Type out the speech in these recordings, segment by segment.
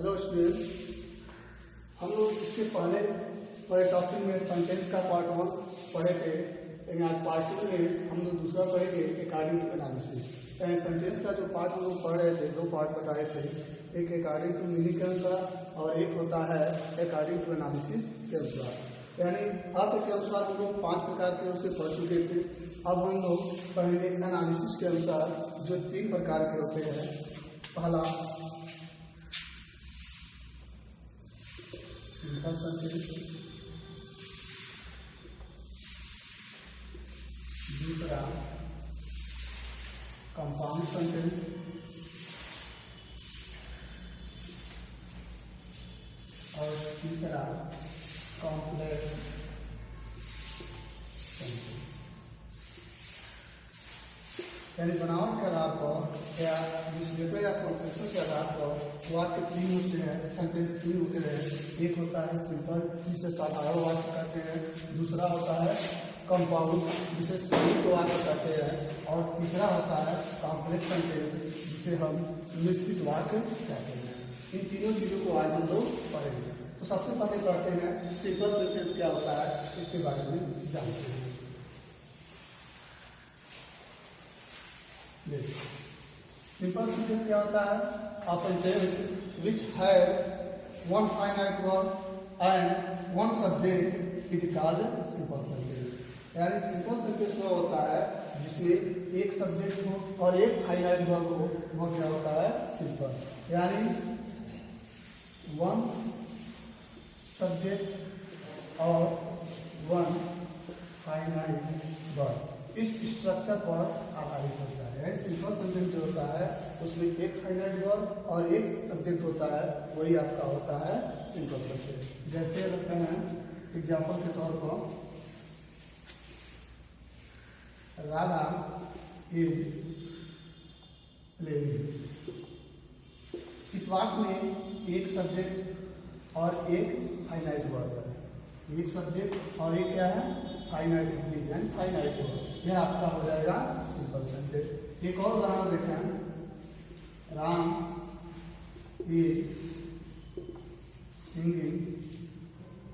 Hello student, हम लोग इसके पहले टॉपिक में सेंटेंस का पार्ट 1 पढ़े थे, लेकिन आज पार्ट 2 में हम लोग दूसरा पढ़ेंगे अकॉर्डिंग टू एनालिसिस। सेंटेंस का जो पार्ट हम लोग पढ़ रहे थे, 2 पार्ट बताए थे, एक अकॉर्डिंग टू मीनिंग के अनुसार और एक होता है अकॉर्डिंग टू एनालिसिस के अनुसार। यानी अर्थ के अनुसार हम लोग 5 प्रकार के उसे पढ़ चुके थे। अब हम लोग पढ़ेंगे एनालिसिस के अनुसार, जो 3 प्रकार के होते हैं। पहला सिंपल सेंटेंस, दूसरा कंपाउंड सेंटेंस, और तीसरा कॉम्प्लेक्स सेंटेंस। यानी बनावट के आधार पर या विश्लेषण या संश्लेषण के आधार पर वाक्य 3 होते हैं, सेंटेंस 3 होते हैं। एक होता है सिंपल, जिसे साधारण वाक्य कहते हैं। दूसरा होता है कंपाउंड, जिसे संयुक्त वाक्य कहते हैं। और तीसरा होता है कॉम्प्लेक्स सेंटेंस, जिसे हम मिश्रित वाक्य कहते हैं। इन तीनों चीज़ों को आज हम लोग पढ़ेंगे। तो सबसे पहले पढ़ते हैं सिंपल सेंटेंस क्या होता है, इसके बारे में जानते हैं। सिंपल सेंटेंस क्या होता है? A sentence which have one finite verb and one subject is called simple sentence. यानी सिंपल सेंटेंस वो होता है जिसमें एक सब्जेक्ट हो और एक फाइनाइट वर्ब हो, वो क्या होता है? सिंपल। यानी वन सब्जेक्ट और वन फाइनाइट वर्ब, इस स्ट्रक्चर पर आधारित होता है। सिंपल सेंटेंस जो होता है उसमें एक फाइनाइट वर्ब और एक सब्जेक्ट होता है, वही आपका होता है सिंपल सेंटेंस। जैसे रखते हैं एग्जाम्पल के तौर पर, राधा इज प्लेइंग। इस वाक्य में एक सब्जेक्ट और एक फाइनाइट वर्ब है। एक सब्जेक्ट और एक क्या है? Finite verb. यह आपका हो जाएगा सिंपल सेंटेंस। एक और उदाहरण देखें, Ram is singing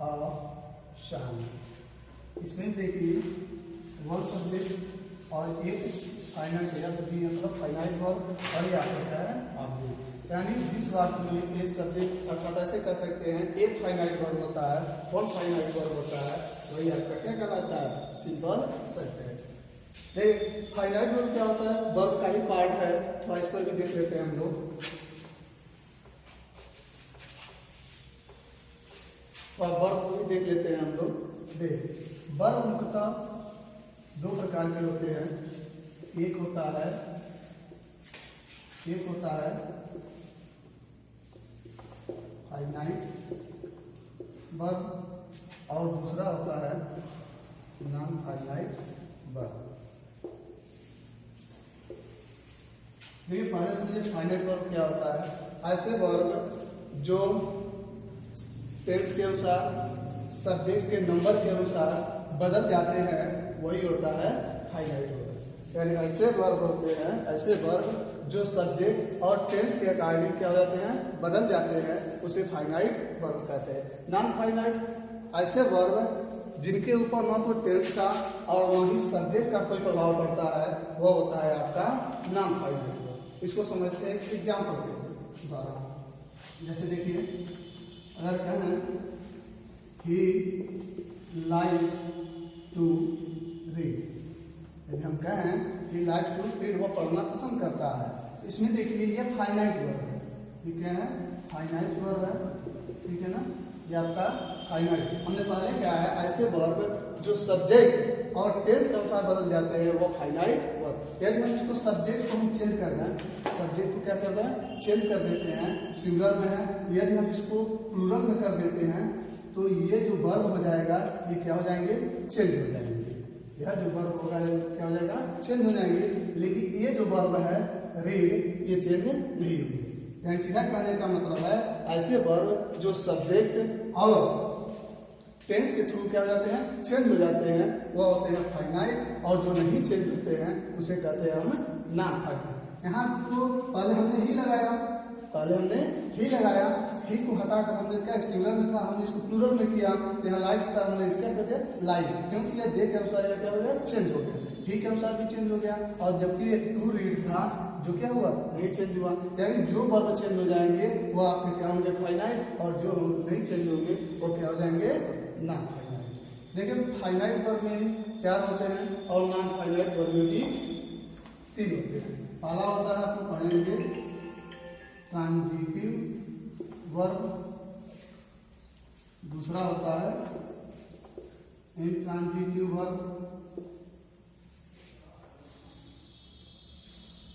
a song. इसमें देखिए वन सब्जेक्ट और एक फाइनाइट मतलब फाइनाइट वर्ब, और ये आपका है ऑब्जेक्ट। यानी जिस वाक्य में एक सब्जेक्ट अर्थात ऐसे कर सकते हैं, एक फाइनाइट वर्ब होता है, वन फाइनाइट वर्ब होता है, वही आपका क्या कहलाता है? Simple sentence. देखिए फाइनाइट वर्ब क्या होता है? वर्ब का ही पार्ट है, थोड़ा इस पर भी देख लेते हैं हम लोग। वर्ब को भी देख लेते हैं हम लोग। देख, वर्ब मुख्यतः 2 प्रकार के होते हैं। एक होता है फाइनाइट वर्ब और दूसरा होता है नॉन फाइनाइट वर्ब। देखिए पहले समझिए फाइनाइट वर्ब क्या होता है। ऐसे वर्ब जो टेंस के अनुसार, सब्जेक्ट के नंबर के अनुसार बदल जाते हैं, वही होता है फाइनाइट वर्ब। यानी ऐसे वर्ब होते हैं, ऐसे वर्ब जो सब्जेक्ट और टेंस के अकॉर्डिंग क्या हो जाते हैं? बदल जाते हैं, उसे फाइनाइट वर्ब कहते हैं। नॉन फाइनाइट ऐसे वर्ब जिनके ऊपर न तो टेंस का और न ही सब्जेक्ट का कोई प्रभाव पड़ता है, वो होता है आपका नॉन फाइनाइट वर्ब। इसको समझते हैं एग्जाम्पल के द्वारा। जैसे देखिए, अगर कहें ही लाइक्स टू रीड, यदि हम कहें ही लाइक्स टू रीड, वो पढ़ना पसंद करता है। इसमें देखिए ये फाइनाइट वर्ब है, ठीक है, फाइनाइट वर्ब है, ठीक है ना, ये आपका फाइनाइट। हमने पहले क्या है, ऐसे वर्ब जो सब्जेक्ट और टेंस के अनुसार बदल जाते हैं, वो फाइनाइट वर्ब। यदि हम इसको सब्जेक्ट को हम चेंज कर दें, सब्जेक्ट को क्या कर दें? चेंज कर देते हैं, सिंगुलर में है। यदि हम इसको प्लूरल में कर देते हैं, तो ये जो वर्ब हो जाएगा, ये क्या हो जाएंगे? चेंज हो जाएंगे। यह जो वर्ब होगा क्या हो जाएगा? चेंज हो जाएंगे। लेकिन ये जो वर्ब है रीड, ये चेंज नहीं होगी। यानी सीधा कहने का मतलब है ऐसे वर्ब जो सब्जेक्ट और टेंस के थ्रू क्या हो जाते हैं? चेंज हो जाते हैं, वो होते हैं फाइनाइट। और जो नहीं चेंज होते हैं उसे कहते हैं हम नॉन फाइनाइट। यहाँ तो पहले हमने ही लगाया, पहले हमने ही लगाया, ही को हटाकर हमने क्या सिंगुलर में था, हमने इसको प्लूरल में किया, तो यहाँ लाइट्स था, हमने इसका कहते लाइट, क्योंकि ये दे के अनुसार क्या हो गया, चेंज हो गया, ही के अनुसार भी चेंज हो गया। और जबकि ये टू रीड था, जो क्या हुआ, नहीं चेंज हुआ, यानी जो वर्ब चेंज हो जाएंगे वो आपके क्या होंगे, फाइनाइट, और जो नहीं चेंज होंगे वो क्या हो जाएंगे, नॉन फाइनाइट। देखिए फाइनाइट वर्ब में 4 होते हैं और नॉन फाइनाइट वर्ब में भी 3 होते हैं। पहला होता है आपको पढ़ेंगे ट्रांजिटिव वर्ब, दूसरा होता है इंट्रांजिटिव वर्ब,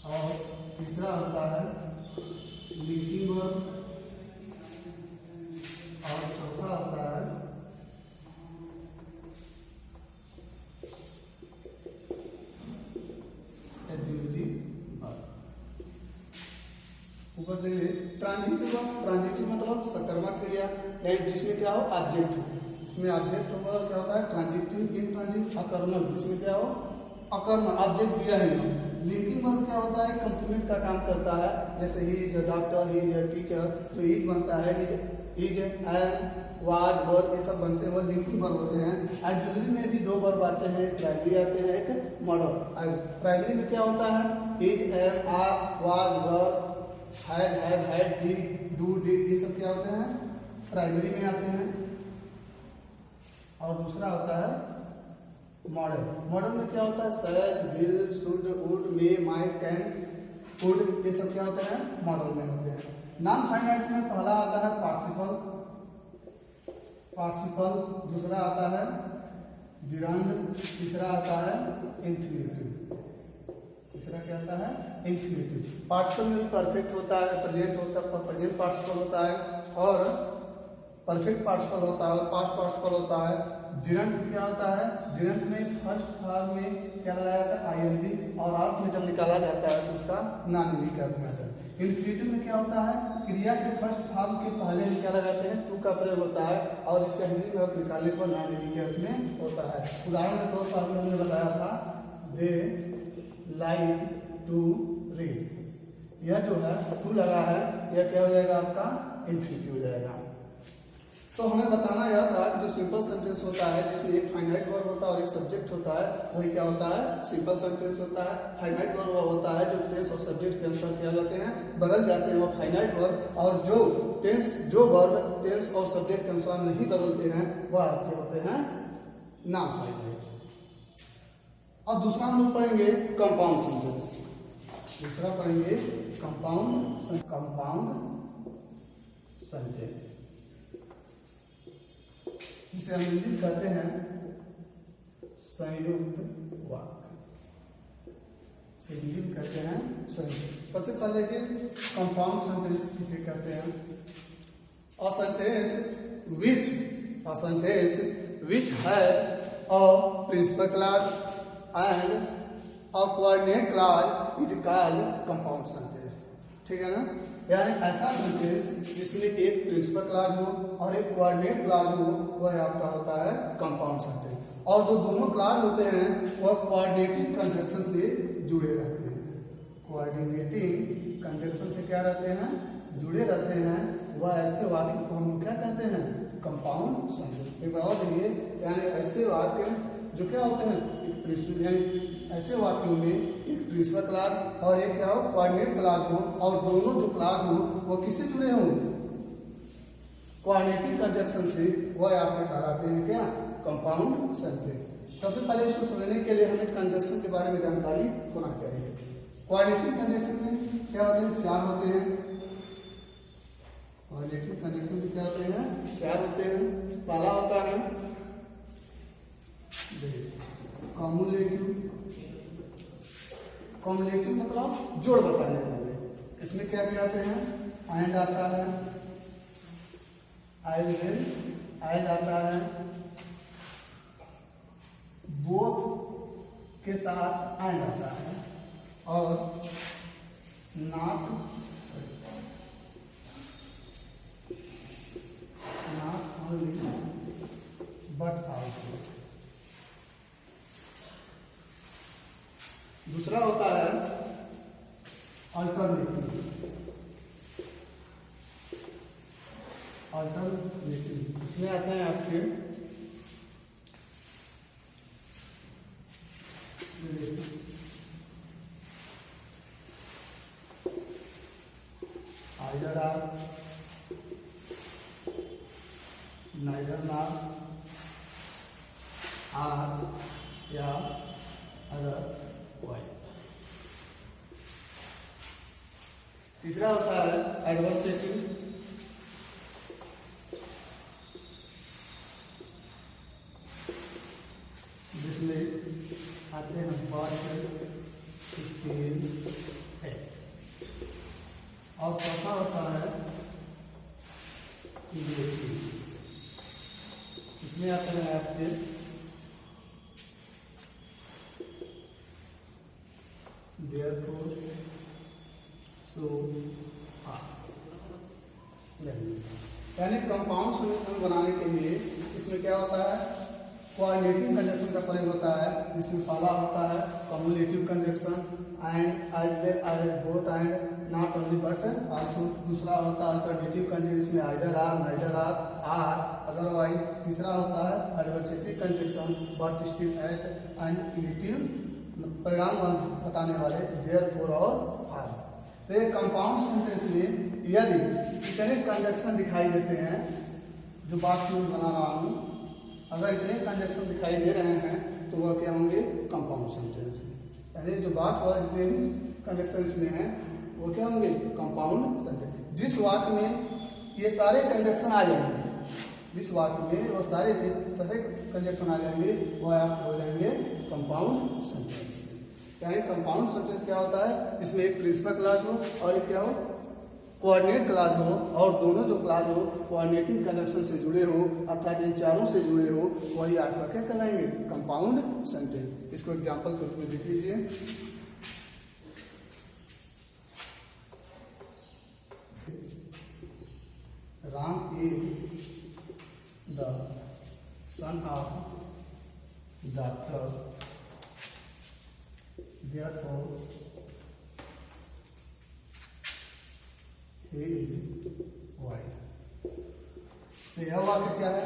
और तीसरा होता है लिंकिंग वर्ब, और चौथा होता है एडजेक्टिव वर्ब। ऊपर देखिए ट्रांजिटिव वर्ब, ट्रांजिटिव मतलब सकर्मक क्रिया, यानी जिसमें क्या हो, ऑब्जेक्ट हो, इसमें ऑब्जेक्ट होगा, क्या होता है ट्रांजिटिव, इंट्रांजिटिव, अकर्मक, जिसमें क्या हो, अकर्मक, ऑब्जेक्ट दिया ही हो। लिंकिंग वर्ब क्या होता है, कंप्लीमेंट का काम करता है, जैसे he is doctor, he is teacher, जो इज बनता है, इज एंड वाज, वर्ब, ये सब बनते हैं, वो लिंकिंग वर्ब होते हैं। ऑक्सिलरी में भी 2 वर्ब आते हैं, प्राइमरी आते हैं, एक मॉडल। प्राइमरी में क्या होता है, is, am, are, was, verb, have, had, did, do, did, ये सब क्या होते हैं, प्राइमरी में आते हैं। और दूसरा होता है मॉडल। मॉडल में क्या होता है, shall, will, should, would, may, might, can, could, ये सब क्या होते हैं, मॉडल में होते हैं। नॉन फाइनाइट में पहला आता है पार्टिसिपल, दूसरा आता है जिरांड, तीसरा आता है इंफिनिटिव, तीसरा क्या आता है, इंफिनिटिव। पार्टिसिपल में भी परफेक्ट होता है, प्रेजेंट होता है, प्रेजेंट पार्टिसिपल होता है, और परफेक्ट पार्टिसिपल होता है, और पास्ट पार्टिसिपल होता है। जिरंट क्या होता है, जिरंट में फर्स्ट फॉर्म में क्या लगाया जाता है, आईएनजी, और अर्थ में जब निकाला जाता है तो उसका नॉन यूनिक अर्थ में आता है। इंफिनिटिव में क्या होता है, क्रिया के फर्स्ट फॉर्म के पहले हम क्या लगाते हैं, टू का प्रयोग होता है, और इसका हिंदी में अर्थ निकालने पर नॉन यूनिक अर्थ में होता है। उदाहरण के तौर पर हमने बताया था, दे लाइक टू रीड, यह जो है टू लगा है, यह क्या हो जाएगा, आपका इंफिनिटिव हो जाएगा। तो हमें बताना यह था कि जो सिंपल सेंटेंस होता है, जिसमें एक फाइनाइट वर्ब होता है और एक सब्जेक्ट होता है, वही क्या होता है, सिंपल सेंटेंस होता है। फाइनाइट वर्ब वो होता है जो टेंस और सब्जेक्ट के अनुसार क्या जाते हैं, बदल जाते हैं, वो फाइनाइट वर्ब। और जो वर्ब टेंस और सब्जेक्ट के अनुसार नहीं बदलते हैं, वह आपके होते हैं नॉन फाइनाइट। अब दूसरा हम लोग पढ़ेंगे कंपाउंड सेंटेंस, दूसरा पढ़ेंगे कंपाउंड सेंटेंस, जिसे हम इंग्लिश कहते हैं संयुक्त वाक्य, इंग्लिश कहते हैं संयुक्त। सबसे पहले कि कंपाउंड सेंटेंस किसे कहते हैं, a sentence which has a principal clause and a coordinate clause is called compound sentence। ठीक है ना, यानी ऐसा सेंटेंस जिसमें एक प्रिंसिपल क्लॉज हो और एक कोऑर्डिनेट क्लॉज हो, वह आपका होता है कंपाउंड सेंटेंस। और जो दोनों क्लॉज होते हैं वह कोऑर्डिनेटिंग कंजंक्शन से जुड़े रहते हैं, कोऑर्डिनेटिंग कंजंक्शन से क्या रहते हैं, जुड़े रहते हैं, वह ऐसे वाक्य को हम क्या कहते हैं, कंपाउंड सेंटेंस। एक और देखिए, यानी ऐसे वाक्य जो क्या होते हैं, ऐसे वाक्यों में एक प्रिंसिपल क्लॉज और एक क्या हो, कोऑर्डिनेट क्लॉज हो, और दोनों जो क्लॉज हो वो किससे जुड़े हों, कोऑर्डिनेटिंग कंजंक्शन से, वह आपके कहलाते हैं क्या, कंपाउंड सेंटेंस। सबसे पहले इसको समझने के लिए हमें कंजंक्शन के बारे में जानकारी होना चाहिए। कोऑर्डिनेटिंग कंजंक्शन में क्या होते हैं, 4 होते हैं। कोऑर्डिनेटिंग कंजंक्शन में क्या होते हैं, 4 होते हैं। पहला होता है कॉम्युलेटिव मतलब जोड़ बताने वाले, इसमें क्या कहते हैं, एंड आता है, आई आता है, बोथ के साथ एंड आता है, और नॉट ओनली बट आल्सो। दूसरा होता है अल्टरनेटिव, अल्टरनेटिव, इसमें आते हैं आपके either or, neither not, or या अदरवाइज। तीसरा होता है एडवर्सेटिव, जिसमें आते हैं बट, स्टिल, है। और चौथा होता है नेगेटिव, इसमें आते हैं आपके therefore, so, यानी कंपाउंड सॉल्यूशन बनाने के लिए इसमें क्या होता है, कोऑर्डिनेटिंग कंजक्शन का प्रयोग होता है, जिसमें पहला होता है cumulative conjunction and as well as both and not only but also. दूसरा होता है अल्टरनेटिव कंजक्शन, इसमें either or, neither or otherwise. तीसरा होता है adversative conjunction but still at and negative, परिणाम बताने वाले देयरफॉर और आर। तो ये कंपाउंड सेंटेंस में यदि इतने कंजक्शन दिखाई देते हैं, जो बॉक्स में बना रहा हूँ, अगर इतने कंजक्शन दिखाई दे रहे हैं तो वह क्या होंगे, कंपाउंड सेंटेंस। यानी जो बॉक्स वाले जितने कंजक्शन इसमें हैं वो क्या होंगे, कंपाउंड सेंटेंस। जिस वाक्य में ये सारे कंजक्शन आ जाएंगे, जिस वाक्य में वो सारे कंजक्शन आ जाएंगे, वह आप हो जाएंगे कंपाउंड सेंटेंस। यानी कंपाउंड सेंटेंस क्या होता है, इसमें एक प्रिंसिपल क्लॉज हो और एक क्या हो, कोऑर्डिनेट क्लॉज हो, और दोनों जो क्लॉज हो कोऑर्डिनेटिंग कंजक्शन से जुड़े हो, अर्थात इन चारों से जुड़े हो, वही आपका क्या कहलाएंगे, कंपाउंड सेंटेंस। इसको एग्जांपल के रूप में देख लीजिए। Ram is the son of doctor, therefore he is white। तो यह वाक्य क्या है,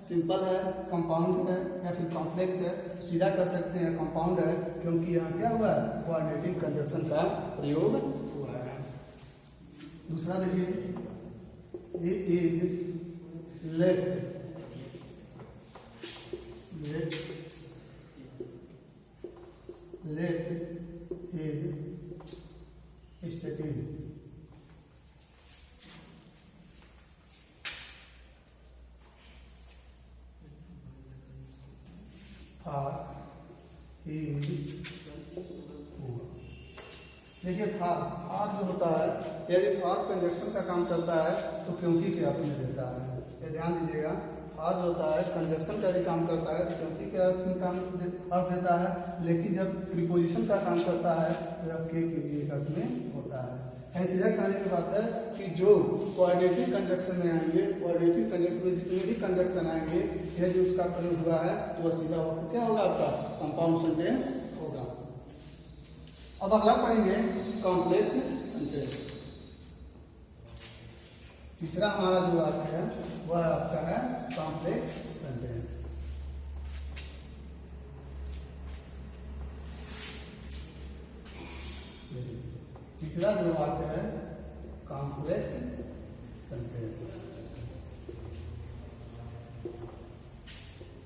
सिंपल है, कंपाउंड है या फिर कॉम्प्लेक्स है। सीधा कर सकते हैं कंपाउंड है, क्योंकि यहाँ क्या हुआ है, कोऑर्डिनेटिंग कंजक्शन का प्रयोग हुआ है। दूसरा देखिए, he is left is studying। देखिए फार जो होता है, यदि फार कंजक्शन का काम करता है तो क्योंकि के अर्थ में देता है। ये ध्यान दीजिएगा, फार जो होता है कंजक्शन का भी काम करता है तो क्योंकि के अर्थ में अर्थ देता है, लेकिन जब प्रीपोजिशन का काम करता है तो जब के लिए अर्थ में होता है। ऐसी सीधा कहने की बात है कि जो कोऑर्डिनेटिव कंजक्शन में आएंगे, कोऑर्डिनेटिव कंजक्शन में जितने भी कंजक्शन आएंगे, यदि उसका प्रयोग हुआ है तो वह सीधा होकर क्या होगा, आपका कंपाउंड सेंटेंस होगा। अब अगला पढ़ेंगे कॉम्प्लेक्स सेंटेंस। तीसरा हमारा जो वाक्य है वह आपका है कॉम्प्लेक्स सेंटेंस। तीसरा जो वाक्य है कॉम्प्लेक्स सेंटेंस।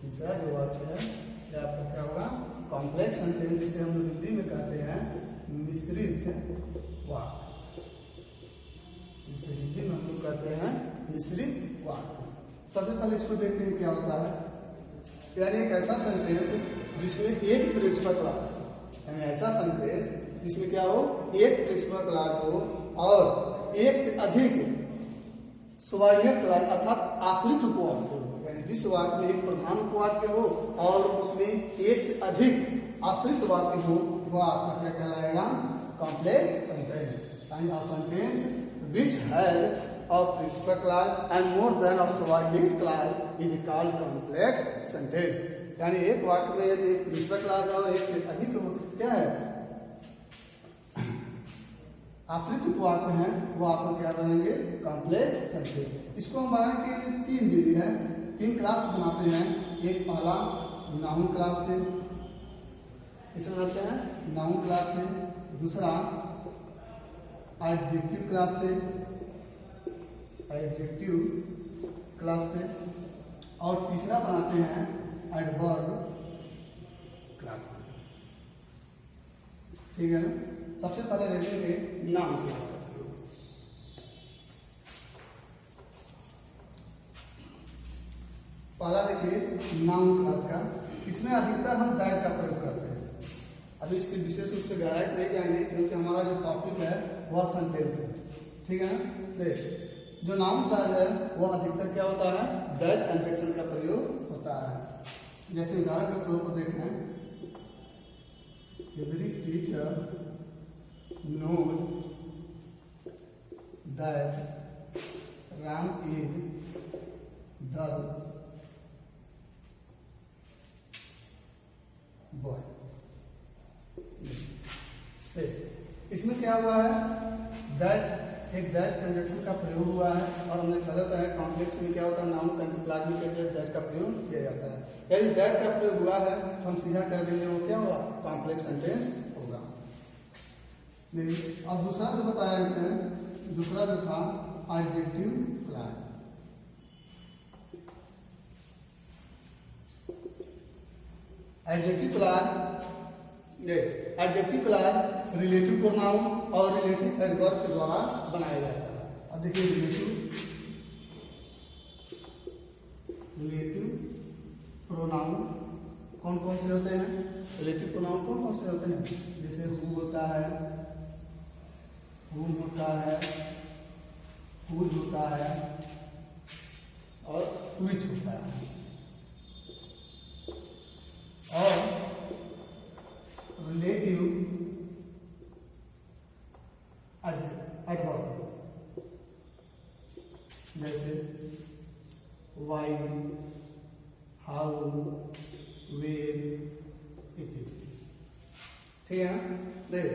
तीसरा जो वाक्य है यह आपका क्या होगा, कॉम्प्लेक्स सेंटेंस, जिसे हम हिंदी में कहते हैं मिश्रित वाक्य। जिसे हिंदी में हम लोग कहते हैं मिश्रित वाक्य। सबसे पहले इसको देखते हैं क्या होता है। यानी एक ऐसा सेंटेंस जिसमें एक प्रिंसिपल क्लॉज, यानी ऐसा सेंटेंस जिसमें क्या हो, एक प्रिंसिपल क्लॉज हो और एक से अधिक सबऑर्डिनेट क्लॉज अर्थात आश्रित उपवाक्य हो। यानी जिस वाक्य में एक प्रधान उपवाक्य हो और उसमें एक से अधिक आश्रित वाक्य हो, वह आपका क्या कहलाएगा, कॉम्प्लेक्स सेंटेंस। यानी a sentence which has a principal clause and more than a subordinate clause is called complex sentence। यानी एक वाक्य में यदि एक प्रिंसिपल क्लॉज और एक से अधिक हो, क्या है, आश्रित उपवाक्य हैं वो आपको क्या बनेंगे, कॉम्प्लेक्स सेंटेंस। इसको हम बनाने के लिए 3 विधि है, 3 क्लास बनाते हैं। एक पहला नाउन क्लास से, इसे बनाते हैं नाउन क्लास से। दूसरा एडजेक्टिव क्लास से, एडजेक्टिव क्लास से। और तीसरा बनाते हैं एडवर्ब क्लास से। ठीक है ना। सबसे पहले देखेंगे नाउन क्लास का प्रयोग। पहला देखिए नाउन क्लास का, इसमें अधिकतर हम दैट का प्रयोग करते हैं। अभी इसकी विशेष रूप से गहराई से नहीं जाएंगे क्योंकि हमारा जो टॉपिक है वह सेंटेंस है। ठीक है ना। देख जो नाउन क्लास है वह अधिकतर क्या होता है, दैट कंजक्शन का प्रयोग होता है। जैसे उदाहरण के तौर पर देखें, every teacher knows that Ram is dull boy। इसमें क्या हुआ है, दैट एक दैट कंजक्शन का प्रयोग हुआ है और हमने गलत है। कॉम्प्लेक्स में क्या होता है, नाउन कंट्रोप्लाज्मिक के लिए दैट का प्रयोग किया जाता है। यदि दैट का प्रयोग हुआ है तो हम सीधा कर देंगे वो क्या होगा, कॉम्प्लेक्स सेंटेंस होगा। अब दूसरा जो बताया है, दूसरा जो था adjective class. Adjective class, adjective class relative pronoun और रिलेटिव एडवर्ब के द्वारा बनाया जाता है। अब देखिए रिलेटिव प्रोनाउन कौन कौन से होते हैं, रिलेटिव प्रोनाउन कौन कौन से होते हैं, जैसे हु होता है, whom होता है, whose होता है और which होता है। और रिलेटिव एडवर्ब जैसे why, how, where, etc। ठीक है ना। देखिए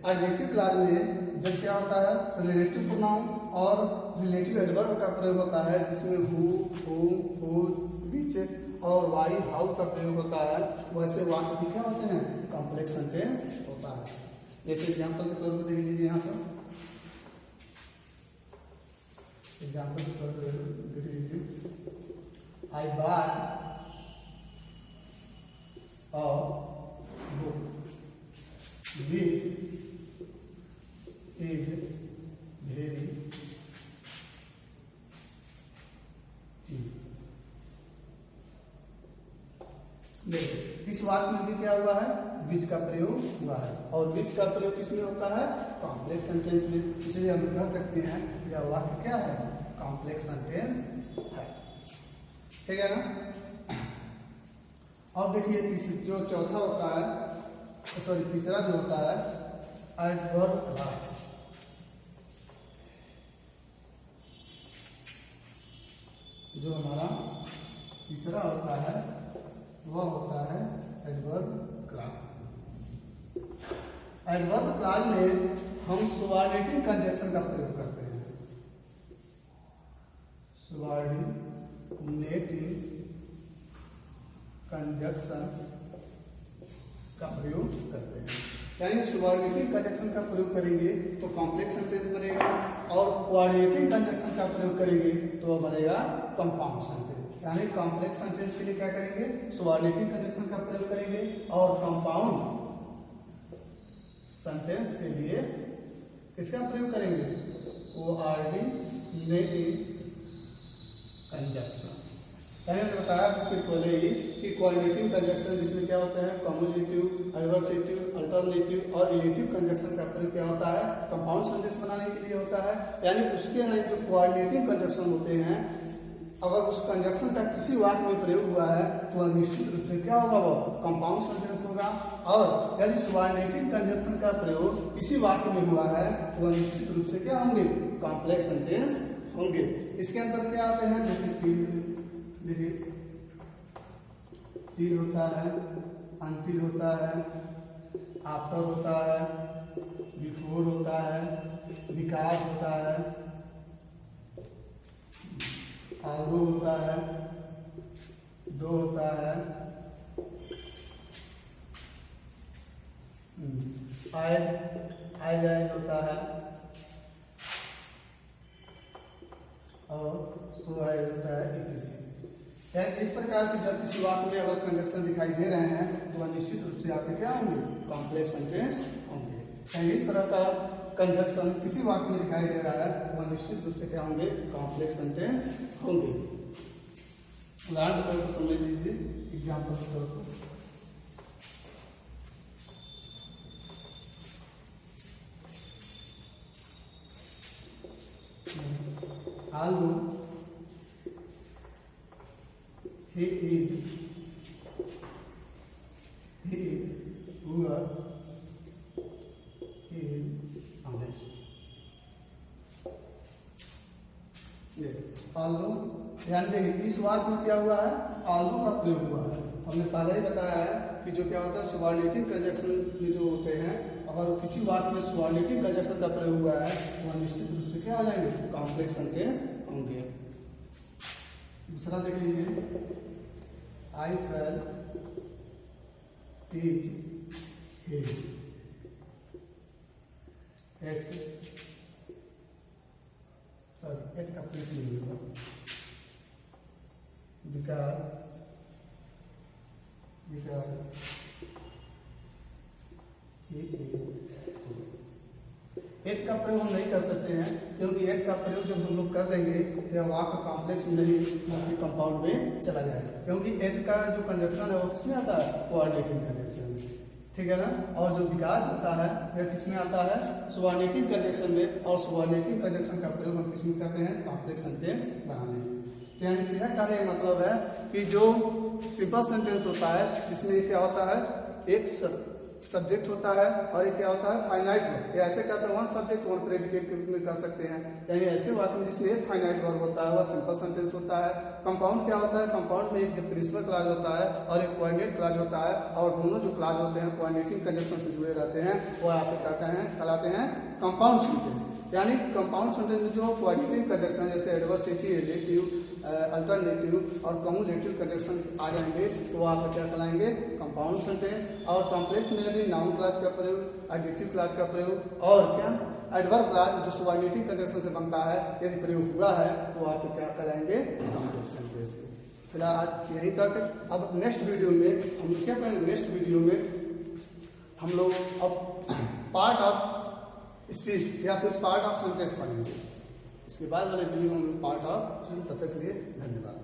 एडजेक्टिव क्लास में जब क्या होता है, रिलेटिव प्रोनाउन और रिलेटिव एडवर्ब का प्रयोग होता है, जिसमें हु, व्हिच और व्हाई, हाउ का प्रयोग होता है, वैसे वाक्य भी क्या होते हैं, कॉम्प्लेक्स सेंटेंस होता है। जैसे एग्जांपल के तौर पर देख लीजिए, यहाँ पर एग्जांपल के तौर पर देख लीजिए, I bought a book which is very cheap। देखिए इस वाक्य में भी क्या हुआ है, विच का प्रयोग हुआ है और विच का प्रयोग किसमें होता है, कॉम्प्लेक्स सेंटेंस में। इसलिए हम कह सकते हैं यह वाक्य क्या है, कॉम्प्लेक्स सेंटेंस है। ठीक है ना। अब देखिए जो चौथा होता है, सॉरी तीसरा जो होता है एडवर्ब क्लास। जो हमारा तीसरा होता है वह होता है एडवर्ब क्लास। एडवर्ब क्लास में हम सुबॉर्डिनेटिंग कंजक्शन का प्रयोग करते हैं। सुबॉर्डिनेटिंग कंजक्शन का प्रयोग करते हैं, यानी सुबॉर्डिनेटिंग कंजक्शन का प्रयोग करेंगे तो कॉम्प्लेक्स सेंटेंस बनेगा और कोऑर्डिनेटिंग कंजक्शन का प्रयोग करेंगे तो वह बनेगा कंपाउंड सेंटेंस। यानी कॉम्प्लेक्स सेंटेंस के लिए क्या करेंगे, सुबॉर्डिनेटिंग कंजक्शन का प्रयोग करेंगे और कंपाउंड सेंटेंस के लिए किसका प्रयोग करेंगे, कोऑर्डिनेटिंग कंजक्शन। मैंने बताया इसके पहले ही कि कोऑर्डिनेटिंग कंजक्शन जिसमें क्या होता है, कम्युलेटिव, एडवर्सेटिव, अल्टरनेटिव और रिलेटिव कंजक्शन का प्रयोग क्या होता है, कंपाउंड सेंटेंस बनाने के लिए होता है। यानी उसके जो कोऑर्डिनेटिंग कंजक्शन होते हैं, अगर उस कंजक्शन का किसी वाक्य में प्रयोग हुआ है तो वह निश्चित रूप से क्या होगा, वो कंपाउंड सेंटेंस होगा। और यदि सुबॉर्डिनेटिंग कंजक्शन का प्रयोग किसी वाक्य में हुआ है तो वह निश्चित रूप से क्या होंगे, कॉम्प्लेक्स सेंटेंस होंगे। इसके अंदर क्या आते हैं, जैसे देखिए टिल होता है, अनटिल होता है, आफ्टर होता है, बिफोर होता है, विकास होता है, आलू होता है, दो होता है, आय होता है, और सो होता है etc। इस प्रकार से जब किसी वाक्य में अगर कंजक्शन दिखाई दे रहे हैं तो वह निश्चित रूप से आपके क्या होंगे, कॉम्प्लेक्स सेंटेंस होंगे। इस तरह का कंजक्शन किसी वाक्य में दिखाई दे रहा है तो वह निश्चित रूप से क्या होंगे, कॉम्प्लेक्स सेंटेंस होंगे। उदाहरण के तौर पर समझ लीजिए, एग्जाम्पल के तौर पर आलू he poor is honest। आलू ध्यान देंगे इस वाक्य में क्या हुआ है, आलू का प्रयोग हुआ है। हमने पहले ही बताया है कि जो क्या होता है सुबॉर्डिनेटिंग कंजक्शन में जो होते हैं, अगर किसी वाक्य में सुबॉर्डिनेटिंग कंजक्शन का प्रयोग हुआ है तो वह निश्चित रूप से क्या हो जाएंगे, कॉम्प्लेक्स सेंटेंस होंगे। दूसरा देख लीजिए, I shall teach him at का प्रश्न नहीं होगा, because he is। एट का प्रयोग हम नहीं कर सकते हैं क्योंकि एट का प्रयोग जब हम लोग कर देंगे तो वाक्य कॉम्प्लेक्स में नहीं बल्कि कंपाउंड में चला जाएगा, क्योंकि एट का जो कंजक्शन है वो किसमें आता है, कोऑर्डिनेटिंग कंजक्शन में, ठीक है ना। और जो विकास होता है वह किसमें आता है, सुबॉर्डिनेटिंग कंजक्शन में, और सुबॉर्डिनेटिंग कंजक्शन का प्रयोग हम किसमें करते हैं, कॉम्प्लेक्स सेंटेंस बनाने में। तो यानी सीधा कार्य मतलब है कि जो सिंपल सेंटेंस होता है जिसमें क्या होता है, एक सब्जेक्ट होता है और एक क्या होता है, फाइनाइट वर्ब। ऐसे कहते हैं वन सब्जेक्ट वन प्रेडिकेट के रूप में कर सकते हैं। यानी ऐसे वाक्य में जिसमें एक फाइनाइट वर्ब होता है वह सिंपल सेंटेंस होता है। कंपाउंड क्या होता है, कंपाउंड में एक प्रिंसिपल क्लॉज होता है और एक कोऑर्डिनेट क्लॉज होता है, और दोनों जो क्लॉज होते हैं कोऑर्डिनेटिंग कंजक्शन से जुड़े रहते हैं, वो आप कहलाते हैं कंपाउंड सेंटेंस। यानी कंपाउंड सेंटेंस में जो कोऑर्डिनेटिंग कंजक्शन जैसे एडवर्सेटिव, रिलेटिव, अल्टरनेटिव और कम्युलेटिव कंजक्शन आ जाएंगे तो वो आप क्या कहलाएंगे, कंपाउंड सेंटेंस। और कॉम्प्लेक्स में यदि नाउन क्लॉज का प्रयोग, एडजेक्टिव क्लॉज का प्रयोग और क्या एडवर्ब क्लॉज जो सुबॉर्डिनेटिंग कंजक्शन से बनता है यदि प्रयोग हुआ है तो आप क्या कहलाएंगे, कॉम्प्लेक्स सेंटेंस। फिलहाल आज यहीं तक। अब नेक्स्ट वीडियो में हम क्या करेंगे, नेक्स्ट वीडियो में हम लोग अब पार्ट ऑफ स्पीच या फिर पार्ट ऑफ सेंटेंस पढ़ेंगे। इसके बाद वाले वीडियो में पार्ट ऑफ, तब तक के लिए धन्यवाद।